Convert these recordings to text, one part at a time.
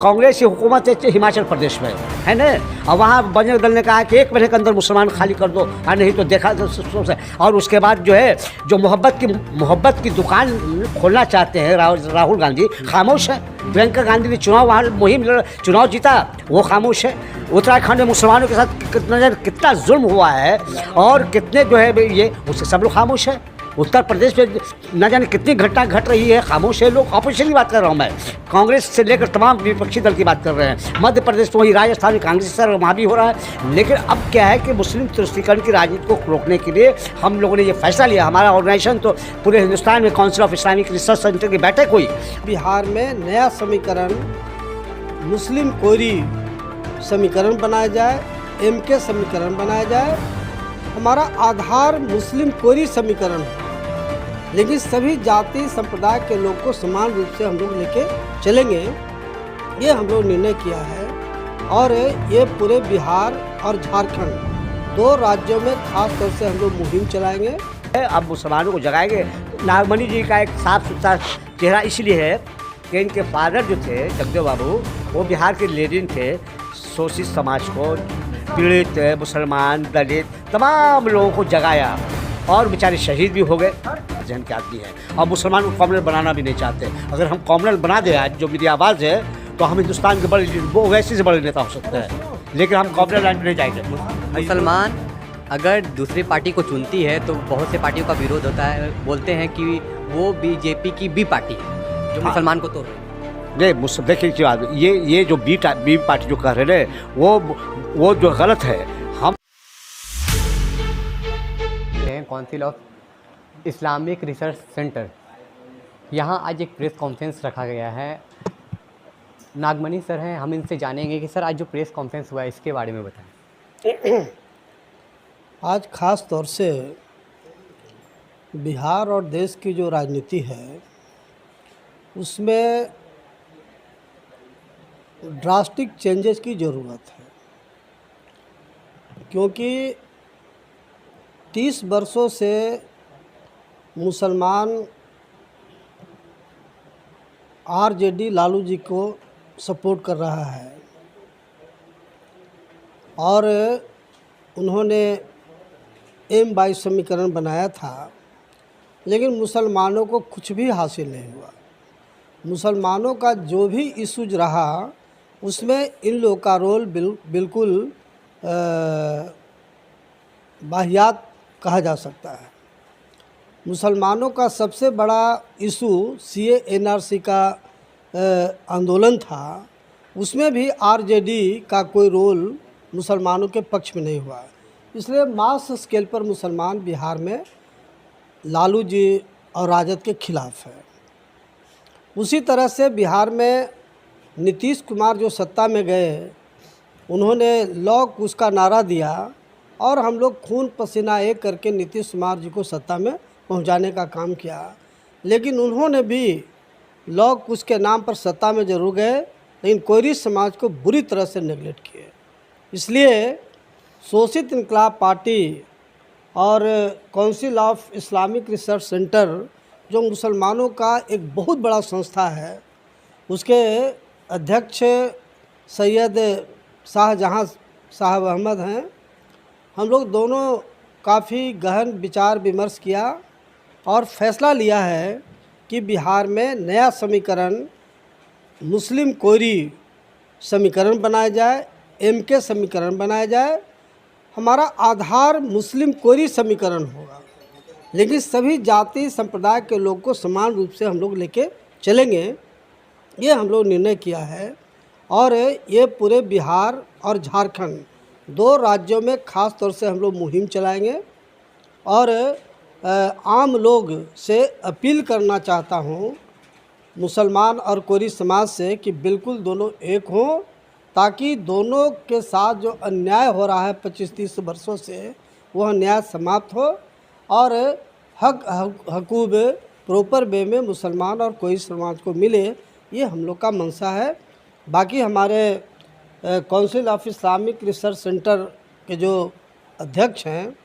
कांग्रेस की हुकूमत है हिमाचल प्रदेश में, है ना। और वहाँ बजरंग दल ने कहा कि 1 महीने के अंदर मुसलमान खाली कर दो, और नहीं तो देखा और उसके बाद जो है जो मोहब्बत की दुकान खोलना चाहते हैं राहुल गांधी, खामोश है। प्रियंका गांधी ने चुनाव जीता, वो खामोश है। उत्तराखंड में मुसलमानों के साथ कितना जुल्म हुआ है और कितने जो है ये, उससे सब लोग खामोश है। उत्तर प्रदेश में न जाने कितनी घटना घट रही है, खामोश है लोग। ऑपोजिशन की बात कर रहा हूँ मैं, कांग्रेस से लेकर तमाम विपक्षी दल की बात कर रहे हैं। मध्य प्रदेश में वही, राजस्थान में कांग्रेस सर वहाँ भी हो रहा है। लेकिन अब क्या है कि मुस्लिम तुष्टीकरण की राजनीति को रोकने के लिए हम लोगों ने ये फैसला लिया। हमारा ऑर्गेनाइजेशन तो पूरे हिंदुस्तान में council of Islamic research centre की बैठक हुई। बिहार में नया समीकरण मुस्लिम कोरी समीकरण बनाया जाए, MK समीकरण बनाया जाए। हमारा आधार मुस्लिम कोरी समीकरण है, लेकिन सभी जाति संप्रदाय के लोग को समान रूप से हम लोग लेके चलेंगे, ये हम लोग निर्णय किया है। और ये पूरे बिहार और झारखंड 2 राज्यों में खास तौर से हम लोग मुहिम चलाएंगे। अब मुसलमानों को जगाएंगे। नागमणि जी का एक साफ सुथरा चेहरा इसलिए है कि इनके फादर जो थे जगदेव बाबू, वो बिहार के लीडर थे। शोषित समाज को, पीड़ित मुसलमान, दलित तमाम लोगों को जगाया और बेचारे शहीद भी हो गए। जहन के आदमी है और मुसलमान को कॉमनल बनाना भी नहीं चाहते। अगर हम कॉमनल बना दें आज, जो मेरी आवाज़ है, तो हम हिंदुस्तान के बड़े वो वैसे से बड़े नेता हो सकते हैं, लेकिन हम कॉमनल लाइन पर नहीं जाएंगे। मुसलमान अगर दूसरी पार्टी को चुनती है तो बहुत से पार्टियों का विरोध होता है, बोलते हैं कि वो बीजेपी की बी पार्टी है जो मुसलमान को तोड़ रही है। नहीं, देखिए क्या ये जो बी पार्टी जो कह रहे हैं वो जो गलत है। हम council of Islamic research centre, यहाँ आज एक प्रेस कॉन्फ्रेंस रखा गया है। नागमणि सर हैं, हम इनसे जानेंगे कि सर आज जो प्रेस कॉन्फ्रेंस हुआ है इसके बारे में बताएं। आज खास तौर से बिहार और देश की जो राजनीति है उसमें ड्रास्टिक चेंजेस की ज़रूरत है, क्योंकि 30 वर्षों से मुसलमान RJD लालू जी को सपोर्ट कर रहा है और उन्होंने M22 समीकरण बनाया था, लेकिन मुसलमानों को कुछ भी हासिल नहीं हुआ। मुसलमानों का जो भी इशूज रहा उसमें इन लोगों का रोल बिल्कुल वाहियात कहा जा सकता है। मुसलमानों का सबसे बड़ा इशू CA NRC का आंदोलन था, उसमें भी RJD का कोई रोल मुसलमानों के पक्ष में नहीं हुआ। इसलिए मास स्केल पर मुसलमान बिहार में लालू जी और राजद के खिलाफ है। उसी तरह से बिहार में नीतीश कुमार जो सत्ता में गए, उन्होंने लॉ कुश का नारा दिया और हम लोग खून पसीना एक करके नीतीश कुमार जी को सत्ता में पहुंचाने का काम किया। लेकिन उन्होंने भी लॉ कुश के नाम पर सत्ता में जरूर गए, लेकिन कोयरी समाज को बुरी तरह से नेगलेक्ट किए। इसलिए शोषित इनकलाब पार्टी और council of Islamic research centre जो मुसलमानों का एक बहुत बड़ा संस्था है, उसके अध्यक्ष सैयद शाहजहां साहब अहमद हैं। हम लोग दोनों काफ़ी गहन विचार विमर्श किया और फैसला लिया है कि बिहार में नया समीकरण मुस्लिम कोरी समीकरण बनाया जाए, MK समीकरण बनाया जाए। हमारा आधार मुस्लिम कोरी समीकरण होगा, लेकिन सभी जाति संप्रदाय के लोग को समान रूप से हम लोग लेके चलेंगे, ये हम लोग निर्णय किया है। और ये पूरे बिहार और झारखंड 2 राज्यों में खास तौर से हम लोग मुहिम चलाएंगे। और आम लोग से अपील करना चाहता हूँ, मुसलमान और कोरी समाज से, कि बिल्कुल दोनों एक हों, ताकि दोनों के साथ जो अन्याय हो रहा है 25-30 वर्षों से, वह अन्याय समाप्त हो और हकूक़ प्रॉपर वे में मुसलमान और कोई समाज को मिले, ये हम लोग का मंशा है। बाकी हमारे council of Islamic research centre के जो अध्यक्ष हैं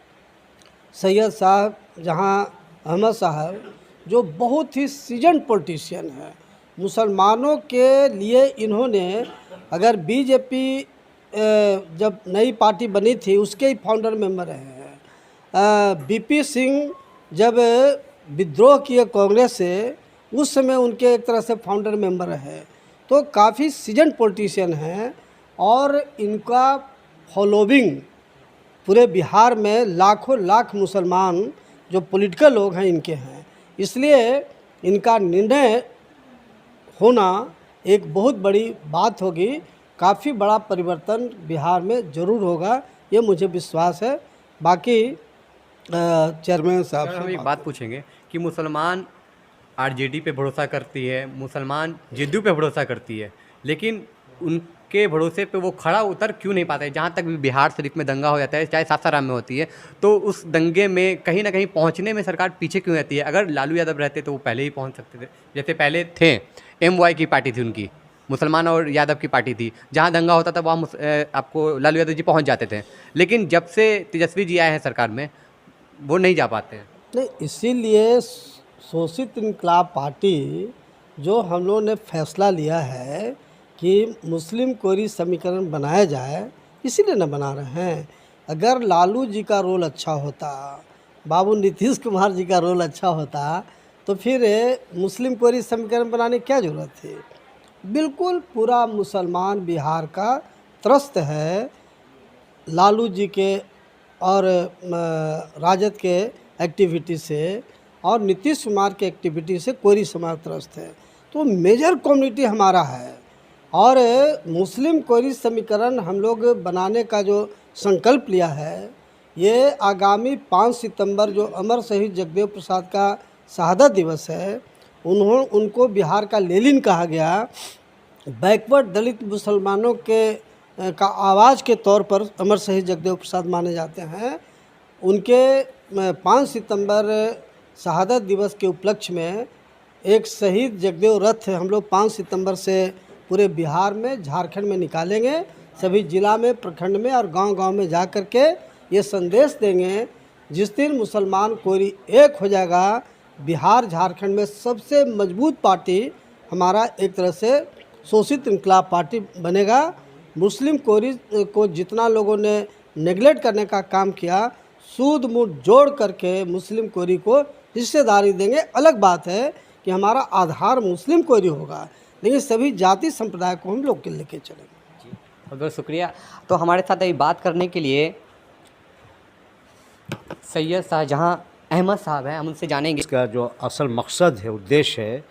सैयद शाहजहां अहमद साहब, जो बहुत ही सीजन पॉलिटिशियन है, मुसलमानों के लिए इन्होंने, अगर बीजेपी जब नई पार्टी बनी थी उसके ही फाउंडर मेंबर हैं। बीपी सिंह जब विद्रोह किए कांग्रेस से, उस समय उनके एक तरह से फाउंडर मेंबर है। तो काफ़ी सीजन पॉलिटिशियन हैं और इनका फॉलोइंग पूरे बिहार में लाखों लाख मुसलमान जो पॉलिटिकल लोग हैं इनके हैं। इसलिए इनका निर्णय होना एक बहुत बड़ी बात होगी। काफ़ी बड़ा परिवर्तन बिहार में ज़रूर होगा, ये मुझे विश्वास है। बाकी चेयरमैन साहब हम से एक बात पूछेंगे कि मुसलमान आरजेडी पे भरोसा करती है, मुसलमान जेडीयू पे भरोसा करती है, लेकिन उनके भरोसे पे वो खड़ा उतर क्यों नहीं पाता है? जहाँ तक भी बिहार शरीफ में दंगा हो जाता है, चाहे सासाराम में होती है, तो उस दंगे में कहीं ना कहीं पहुँचने में सरकार पीछे क्यों रहती है? अगर लालू यादव रहते तो वो पहले ही पहुँच सकते थे, जैसे पहले थे MY की पार्टी थी उनकी, मुसलमान और यादव की पार्टी थी, जहाँ दंगा होता था वहाँ आपको लालू यादव जी पहुँच जाते थे। लेकिन जब से तेजस्वी जी आए हैं सरकार में, वो नहीं जा पाते हैं। नहीं, इसीलिए शोषित इनकलाब पार्टी जो हम लोगों ने फैसला लिया है कि मुस्लिम कोरी समीकरण बनाया जाए, इसीलिए न बना रहे हैं। अगर लालू जी का रोल अच्छा होता, बाबू नीतीश कुमार जी का रोल अच्छा होता, तो फिर मुस्लिम कोरी समीकरण बनाने की क्या ज़रूरत थी? बिल्कुल पूरा मुसलमान बिहार का त्रस्त है लालू जी के और राजद के एक्टिविटी से और नीतीश कुमार के एक्टिविटी से कोरी समाज त्रस्त है। तो मेजर कम्युनिटी हमारा है और मुस्लिम कोरी समीकरण हम लोग बनाने का जो संकल्प लिया है, ये आगामी 5 सितंबर जो अमर शहीद जगदेव प्रसाद का शहादत दिवस है, उनको बिहार का लेनिन कहा गया। बैकवर्ड दलित मुसलमानों के का आवाज़ के तौर पर अमर शहीद जगदेव प्रसाद माने जाते हैं। उनके 5 सितंबर शहादत दिवस के उपलक्ष्य में एक शहीद जगदेव रथ हम लोग 5 सितंबर से पूरे बिहार में, झारखंड में निकालेंगे। सभी जिला में, प्रखंड में और गांव-गांव में जा कर के ये संदेश देंगे, जिस दिन मुसलमान कोरी एक हो जाएगा, बिहार झारखंड में सबसे मजबूत पार्टी हमारा एक तरह से शोषित इनकलाब पार्टी बनेगा। मुस्लिम कोरी को जितना लोगों ने नेगलेक्ट करने का काम किया, सूद मूड जोड़ करके मुस्लिम कोरी को हिस्सेदारी देंगे। अलग बात है कि हमारा आधार मुस्लिम कोरी होगा, लेकिन सभी जाति संप्रदाय को हम लोग के लेके चलेंगे। जी, बहुत बहुत शुक्रिया। तो हमारे साथ अभी बात करने के लिए सैयद शाहजहां अहमद साहब हैं, हम उनसे जानेंगे। इसका जो असल मकसद है, उद्देश्य है,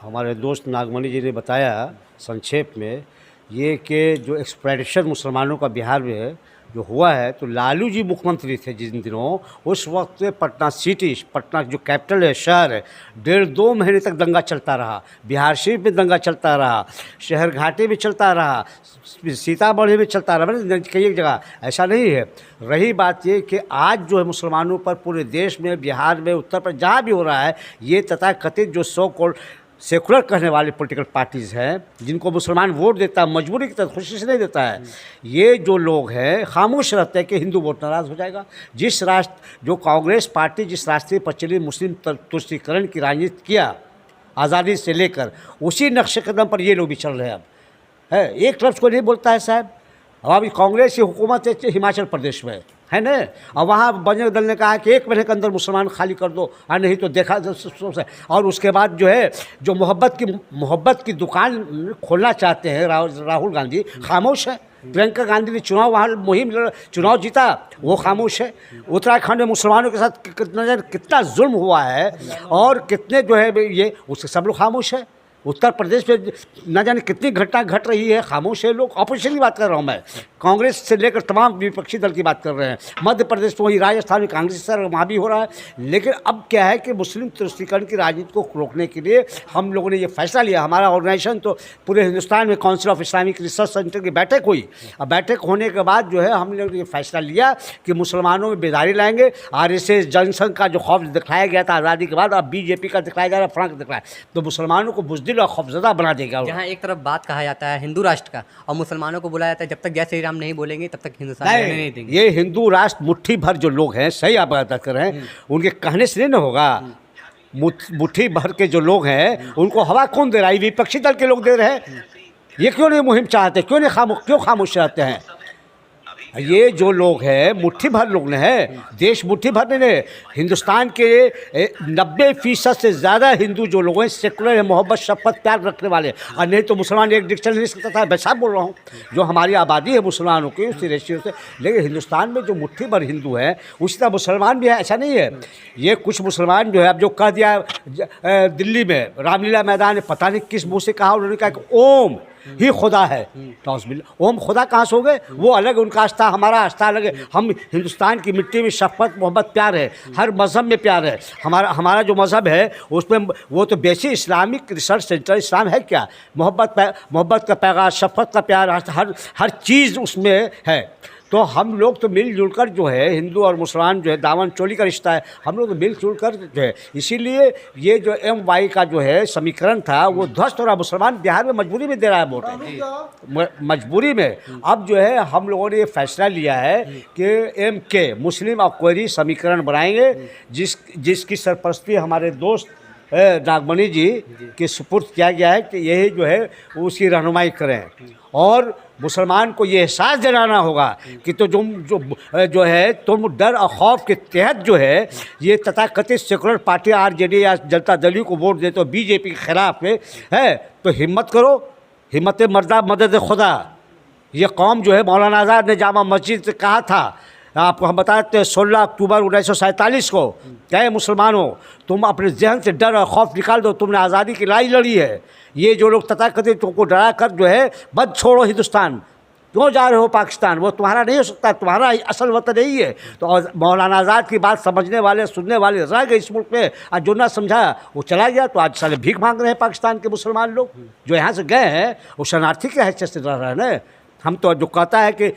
हमारे दोस्त नागमणि जी ने बताया संक्षेप में, ये कि जो एक्सप्लॉयटेशन मुसलमानों का बिहार में जो हुआ है, तो लालू जी मुख्यमंत्री थे जिन दिनों, उस वक्त पटना सिटी, पटना जो कैपिटल है, शहर है, 1.5-2 महीने तक दंगा चलता रहा। बिहार शरीफ में दंगा चलता रहा, शहर घाटी में चलता रहा, सीतामढ़ी में चलता रहा, मतलब कई जगह। ऐसा नहीं है। रही बात ये कि आज जो है मुसलमानों पर पूरे देश में, बिहार में, उत्तर प्रदेश, जहाँ भी हो रहा है, ये तथाकथित जो सो कॉल्ड सेकुलर कहने वाले पॉलिटिकल पार्टीज़ हैं, जिनको मुसलमान वोट देता है, मजबूरी की तरह, खुशी से नहीं देता है, ये जो लोग हैं खामोश रहते हैं कि हिंदू वोट नाराज़ हो जाएगा। जिस राष्ट्र जो कांग्रेस पार्टी जिस रास्ते पर चली, मुस्लिम तुष्टीकरण की राजनीति किया आज़ादी से लेकर, उसी नक्शे कदम पर ये लोग भी चल रहे हैं। अब है, एक लफ्ज़ को नहीं बोलता है साहब। अब अभी कांग्रेस की हुकूमत है हिमाचल प्रदेश में, है ना, और वहाँ बजरंग दल ने कहा कि 1 महीने के अंदर मुसलमान खाली कर दो, और नहीं तो देखा। और उसके बाद जो है, जो मोहब्बत की दुकान खोलना चाहते हैं राहुल गांधी, खामोश है। प्रियंका गांधी ने चुनाव जीता, वो खामोश है। उत्तराखंड में मुसलमानों के साथ कितना जुल्म हुआ है और कितने जो है ये, उसके सब लोग खामोश है। उत्तर प्रदेश में न जाने कितनी घटना घट रही है, खामोश है लोग। ऑपोजिशन की बात कर रहा हूँ मैं, कांग्रेस से लेकर तमाम विपक्षी दल की बात कर रहे हैं। मध्य प्रदेश में वही, राजस्थान में कांग्रेस सर वहाँ भी हो रहा है। लेकिन अब क्या है कि मुस्लिम तुष्टीकरण की राजनीति को रोकने के लिए हम लोगों ने ये फैसला लिया। हमारा ऑर्गेनाइजेशन तो पूरे हिंदुस्तान में council of Islamic research centre की बैठक हुई। अब बैठक होने के बाद जो है हम लोग ये फैसला लिया कि मुसलमानों में बेदारी लाएंगे। RSS जनसंघ का जो खौफ दिखाया गया था आज़ादी के बाद, अब BJP का दिखाया जा रहा है, फ्रंट दिखाया, तो मुसलमानों को बुज़दिल और खौफज़दा बना देगा। जहाँ एक तरफ बात कहा जाता है हिंदू राष्ट्र का, और मुसलमानों को बुलाया जाता है जब तक जय श्री राम नहीं बोलेंगे तब तक हिंदुस्तान नहीं देंगे। ये हिंदू राष्ट्र मुट्ठी भर जो लोग हैं, सही आप बात कर रहे हैं, उनके कहने से नहीं ना होगा। मुट्ठी भर के जो लोग हैं उनको हवा कौन दे रहा है? विपक्षी दल के लोग दे रहे हैं। ये क्यों नहीं मुहिम चाहते? क्यों नहीं क्यों खामोश रहते हैं? ये जो लोग हैं मुट्ठी भर लोग ने हैं, देश मुट्ठी भर ने। हिंदुस्तान के 90% से ज़्यादा हिंदू जो लोग हैं सेकुलर है, मोहब्बत शफकत प्यार रखने वाले। और नहीं तो मुसलमान एक डिक्शनरी नहीं सकता था। मैं साहब बोल रहा हूँ, जो हमारी आबादी है मुसलमानों की उसी रेशियो से। लेकिन हिंदुस्तान में जो मुट्ठी भर हिंदू हैं उसी तरह मुसलमान भी है, ऐसा नहीं है। ये कुछ मुसलमान जो है, अब जो कह दिया दिल्ली में रामलीला मैदान में, पता नहीं किस मुँह से कहा, उन्होंने कहा कि ओम ही खुदा है। ओम खुदा कहाँ से हो गए? वो अलग, उनका आस्था हमारा आस्था अलग है। हम हिंदुस्तान की मिट्टी में शफकत मोहब्बत प्यार है, हर मज़हब में प्यार है। हमारा जो मज़हब है उसमें वो तो बेसिक इस्लामिक रिसर्च सेंटर इस्लाम है क्या? मोहब्बत का पैगाम, शफकत का प्यार, हर चीज़ उसमें है। तो हम लोग तो मिलजुल कर जो है, हिंदू और मुसलमान जो है दामन चोली का रिश्ता है, हम लोग तो मिलजुल कर जो है। इसीलिए ये जो MY का जो है समीकरण था वो ध्वस्त हो रहा। मुसलमान बिहार में मजबूरी में दे रहा है वोट, मजबूरी में। अब जो है हम लोगों ने ये फैसला लिया है कि MK मुस्लिम अक्वरी समीकरण बनाएंगे, जिसकी सरपरस्ती हमारे दोस्त नागमणि जी के सुपुर्द किया गया है कि यही जो है उसकी रहनुमाई करें। और मुसलमान को ये एहसास दिलाना होगा कि तो जो है तुम डर और खौफ के तहत जो है ये तथाकथित सेकुलर पार्टी RJD या जनता दल को वोट देते हो, BJP के खिलाफ है, तो हिम्मत करो, हिम्मत मर्दा मदद खुदा। ये कौम जो है, मौलाना आज़ाद ने जामा मस्जिद से कहा था, आपको हम बताते हैं 16 अक्टूबर 1947 को, क्या मुसलमानों तुम अपने जहन से डर और खौफ निकाल दो, तुमने आज़ादी की लड़ाई लड़ी है। ये जो लोग तथाकथित तुमको डरा कर जो है बद छोड़ो हिंदुस्तान, क्यों जा रहे हो पाकिस्तान, वो तुम्हारा नहीं हो सकता, तुम्हारा असल वतन यही है। तो मौलाना आज़ाद की बात समझने वाले सुनने वाले रह गए इस मुल्क में, और जो ना समझा वो चला गया। तो आज साले भीख मांग रहे हैं पाकिस्तान के मुसलमान लोग जो यहाँ से गए हैं, वो शरणार्थी के हैसियत से रह रहे हैं ना। हम तो जो कहता है कि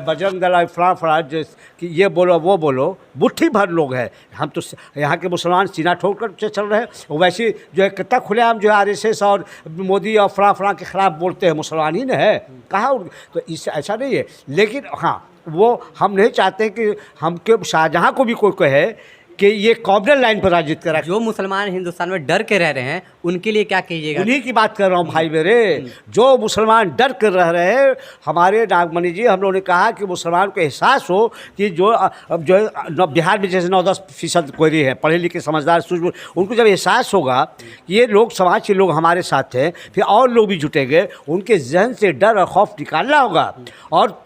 बजरंग दल फला कि ये बोलो वो बोलो, मुट्ठी भर लोग हैं। हम तो यहाँ के मुसलमान सीना ठोक कर चल रहे हैं। वैसे जो है कितना खुलेआम जो है RSS और मोदी और फला के ख़िलाफ़ बोलते हैं, मुसलमान ही न है कहा। तो इससे ऐसा नहीं है। लेकिन हाँ, वो हम नहीं चाहते कि हमके शाहजहाँ को भी कोई कहे कि ये कॉमनल लाइन पर राजनीति करा। जो मुसलमान हिंदुस्तान में डर के रह रहे हैं उनके लिए क्या कहिएगा? उन्हीं की बात कर रहा हूँ भाई मेरे। जो मुसलमान डर कर रह रहे हैं, हमारे नागमणि जी, हम लोगों ने कहा कि मुसलमान को एहसास हो कि जो बिहार में जैसे 9-10% कोयरी है, पढ़े लिखे समझदार सूझबूझ, उनको जब एहसास होगा कि ये लोग समाज के लोग हमारे साथ हैं, फिर और लोग भी जुटेंगे। उनके जहन से डर और खौफ निकालना होगा और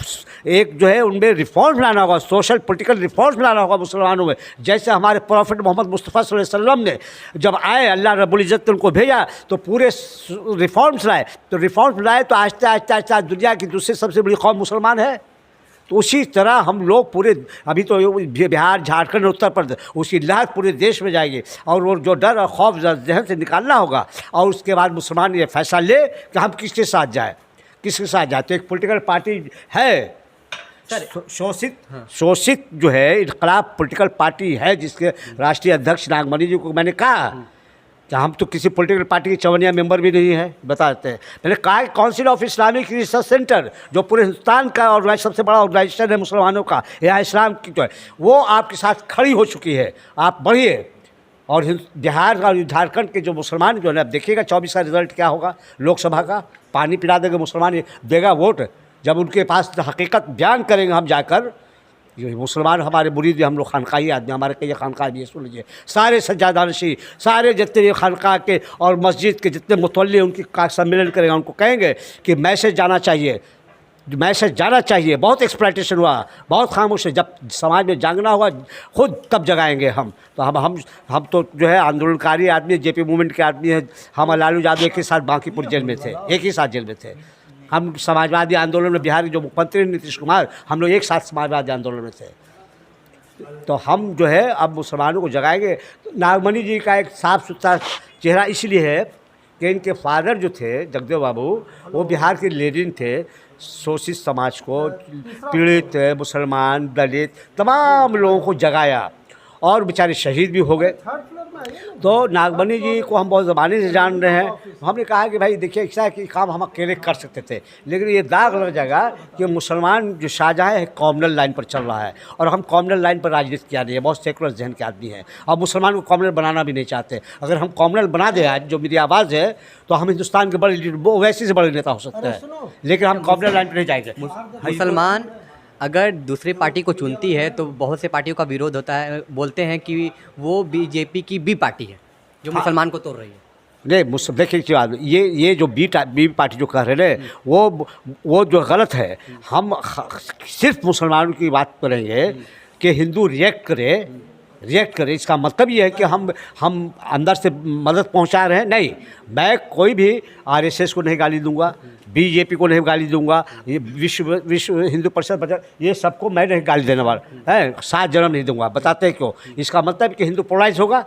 एक जो है उनमें रिफॉर्म लाना होगा, सोशल पॉलिटिकल रिफॉर्म लाना होगा मुसलमानों में। जैसे हमारे प्रॉफिट मोहम्मद मुस्तफ़ा सल्लल्लाहु अलैहि वसल्लम ने जब आए, अल्लाह रब्बुल इज़्ज़त ने उनको भेजा तो पूरे रिफॉर्म्स लाए। तो रिफॉर्म्स लाए तो आहिस्ते आहिस्ते दुनिया की दूसरी सबसे बड़ी कौम मुसलमान है। तो उसी तरह हम लोग पूरे, अभी तो बिहार, झारखंड, उत्तर प्रदेश, उसकी लहर पूरे देश में जाएगी। और वो जो डर और खौफ जहन से निकालना होगा, और उसके बाद मुसलमान ये फैसला ले कि हम किसके साथ जाए, किसके साथ जाए। तो एक पॉलिटिकल पार्टी है शोषित जो है इनकलाब पॉलिटिकल पार्टी है, जिसके राष्ट्रीय अध्यक्ष नागमणि जी को मैंने कहा कि हम तो किसी पॉलिटिकल पार्टी के चवनिया मेंबर भी नहीं है, बता देते हैं। मैंने कहा कि council of Islamic research centre जो पूरे हिंदुस्तान का और सबसे बड़ा ऑर्गेनाइजेशन है मुसलमानों का, यहाँ इस्लाम की जो है वो आपके साथ खड़ी हो चुकी है। आप बढ़िए। और बिहार और झारखंड के जो मुसलमान जो है, अब देखिएगा 24 का रिजल्ट क्या होगा लोकसभा का। पानी पिला देंगे मुसलमान, देगा वोट। जब उनके पास हकीकत बयान करेंगे हम जाकर, ये मुसलमान हमारे मुरीद, हम लोग खानकाही आदमी, हमारे कई खानकाह भी है, सुन लीजिए, सारे सज्जादानशी, सारे जितने खानकाह के और मस्जिद के जितने मुतल्ली उनकी का सम्मेलन करेंगे, उनको कहेंगे कि मैसेज जाना चाहिए, मैसेज जाना चाहिए। बहुत एक्सप्लॉइटेशन हुआ, बहुत खामोश है। जब समाज में जागना होगा खुद तब जगाएंगे हम। तो हम तो जो है आंदोलनकारी आदमी, JP मूवमेंट के आदमी हैं। हम लालू यादव एक ही साथ बांकीपुर जेल में थे, एक ही साथ जेल में थे। हम समाजवादी आंदोलन में, बिहार के जो मुख्यमंत्री नीतीश कुमार, हम लोग एक साथ समाजवादी आंदोलन में थे। तो हम जो है अब मुसलमानों को जगाएंगे। तो नागमणि जी का एक साफ सुथरा चेहरा इसलिए है कि इनके फादर जो थे जगदेव बाबू, वो बिहार के लीडर थे, शोषित समाज को, पीड़ित मुसलमान, दलित, तमाम लोगों को जगाया और बेचारे शहीद भी हो गए। तो नागमणि जी को हम बहुत ज़माने से जान रहे हैं। हमने कहा कि भाई देखिए ऐसा है कि काम हम अकेले कर सकते थे, लेकिन ये दाग लग जाएगा कि मुसलमान जो शाहजहाँ है कॉम्युनल लाइन पर चल रहा है और हम कॉम्युनल लाइन पर राजनीति किया नहीं है। बहुत सेकुलर जहन के आदमी हैं और मुसलमान को कॉम्युनल बनाना भी नहीं चाहते। अगर हम कॉम्युनल बना दें आज जो मेरी आवाज़ है तो हम हिंदुस्तान के बड़े वो वैसे से बड़े नेता हो सकते हैं, लेकिन हम कॉम्युनल लाइन पर नहीं जाएंगे। मुसलमान अगर दूसरी पार्टी को चुनती है तो बहुत से पार्टियों का विरोध होता है, बोलते हैं कि वो बीजेपी की बी पार्टी है जो मुसलमान को तोड़ रही है। नहीं, देखिए क्या ये जो बी पार्टी जो कह रहे हैं वो जो गलत है। हम सिर्फ मुसलमानों की बात करेंगे कि हिंदू रिएक्ट करे। इसका मतलब ये है कि हम अंदर से मदद पहुंचा रहे हैं। नहीं, मैं कोई भी आरएसएस को नहीं गाली दूंगा, बीजेपी को नहीं गाली दूंगा, ये विश्व हिंदू परिषद ये सबको मैं नहीं गाली देने वाला है। 7 जन्म नहीं दूंगा। बताते हैं क्यों? इसका मतलब कि हिंदू पोलराइज होगा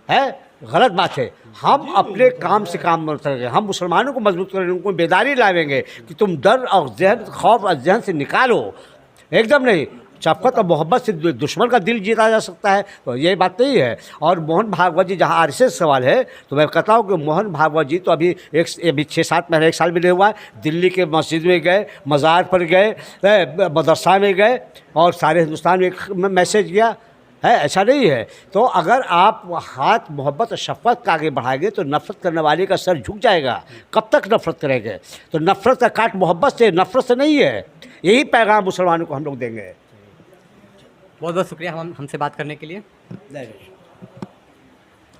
है, गलत बात है। हम अपने काम से काम करेंगे, हम मुसलमानों को मजबूत करेंगे, उनको बेदारी लावेंगे कि तुम डर और जहन खौफ और जहन से निकालो। एकदम नहीं, शफकत और मोहब्बत से दुश्मन का दिल जीता जा सकता है। तो ये बात नहीं है। और मोहन भागवत जी, जहाँ आरएसएस सवाल है तो मैं कहता हूँ कि मोहन भागवत जी तो अभी 6-7 महीने 1 साल भी नहीं हुआ, दिल्ली के मस्जिद में गए, मज़ार पर गए, मदरसा में गए और सारे हिंदुस्तान में एक मैसेज गया है। ऐसा नहीं है। तो अगर आप हाथ मोहब्बत और शफकत का आगे बढ़ाएंगे तो नफ़रत करने वाले का सर झुक जाएगा। कब तक नफ़रत करेंगे? तो नफ़रत का काट मोहब्बत से, नफ़रत से नहीं है। यही पैगाम मुसलमानों को हम लोग देंगे। बहुत बहुत शुक्रिया हमसे बात करने के लिए।